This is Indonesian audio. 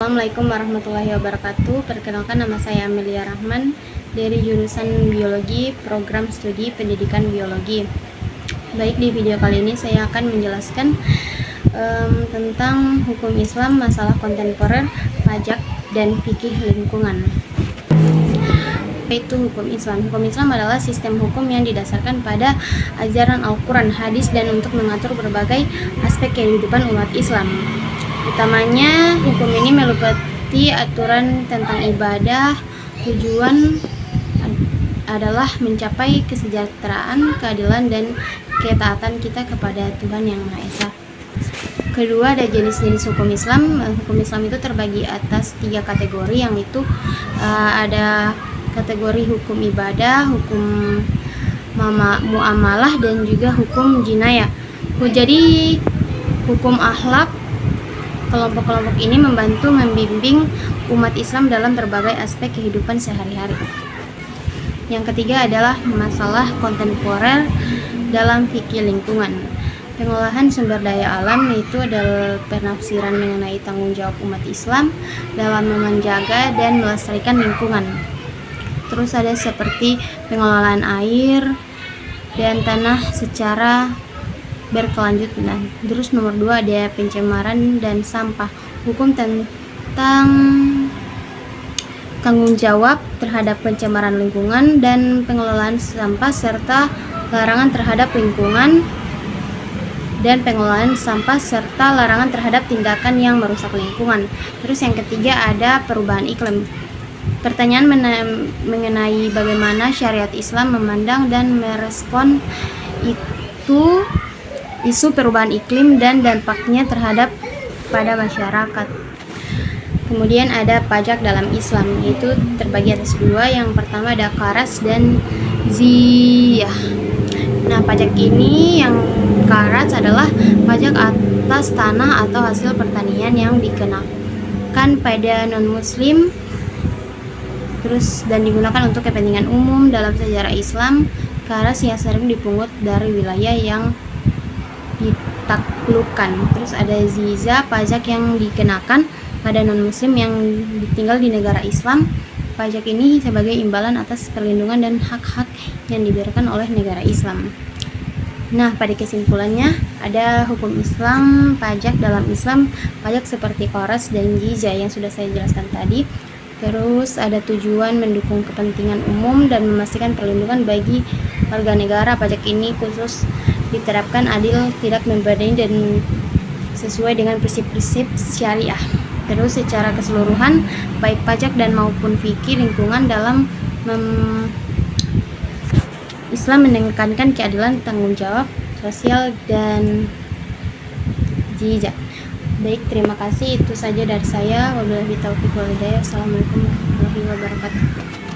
Assalamualaikum warahmatullahi wabarakatuh. Perkenalkan, nama saya Amelia Rahman dari jurusan Biologi, Program Studi Pendidikan Biologi. Baik, di video kali ini saya akan menjelaskan tentang hukum Islam, masalah kontemporer, pajak, dan fikih lingkungan. Itu hukum Islam. Hukum Islam adalah sistem hukum yang didasarkan pada ajaran Al-Quran, hadis, dan untuk mengatur berbagai aspek kehidupan umat Islam. Utamanya, hukum ini meliputi aturan tentang ibadah. Tujuan adalah mencapai kesejahteraan, keadilan, dan ketaatan kita kepada Tuhan Yang Maha Esa. Kedua, ada jenis-jenis hukum Islam. Hukum Islam itu terbagi atas 3 kategori, yang itu ada kategori hukum ibadah, hukum muamalah, dan juga hukum jinayah. Jadi, hukum akhlak, kelompok-kelompok ini membantu membimbing umat Islam dalam berbagai aspek kehidupan sehari-hari. Yang ketiga adalah masalah kontemporer dalam fikih lingkungan. Pengolahan sumber daya alam, yaitu adalah penafsiran mengenai tanggung jawab umat Islam dalam menjaga dan melestarikan lingkungan. Terus ada seperti pengelolaan air dan tanah secara berkelanjutan. Terus nomor 2 ada pencemaran dan sampah. Hukum tentang tanggung jawab terhadap pencemaran lingkungan dan pengelolaan sampah, serta larangan terhadap lingkungan dan pengelolaan sampah serta larangan terhadap tindakan yang merusak lingkungan. Terus yang ketiga ada perubahan iklim. Pertanyaan mengenai bagaimana syariat Islam memandang dan merespon isu perubahan iklim dan dampaknya terhadap pada masyarakat. Kemudian ada pajak dalam Islam, yaitu terbagi atas 2. Yang pertama ada karas dan ziyah. Nah, pajak ini, yang karas adalah pajak atas tanah atau hasil pertanian yang dikenakan pada non-muslim, dan digunakan untuk kepentingan umum. Dalam sejarah Islam, karas yang sering dipungut dari wilayah yang ditaklukkan. Terus ada zizah, pajak yang dikenakan pada non-muslim yang tinggal di negara Islam. Pajak ini sebagai imbalan atas perlindungan dan hak-hak yang diberikan oleh negara Islam. Nah, pada kesimpulannya, ada hukum Islam, pajak dalam Islam, pajak seperti qaras dan jizya yang sudah saya jelaskan tadi. Terus ada tujuan mendukung kepentingan umum dan memastikan perlindungan bagi warga negara. Pajak ini khusus diterapkan adil, tidak membebani, dan sesuai dengan prinsip-prinsip syariah. Terus secara keseluruhan, baik pajak dan maupun fikih lingkungan dalam Islam menekankan keadilan, tanggung jawab sosial, dan jizya. Baik, terima kasih. Itu saja dari saya. Wabillahi taufiq wal hidayah. Assalamualaikum warahmatullahi wabarakatuh.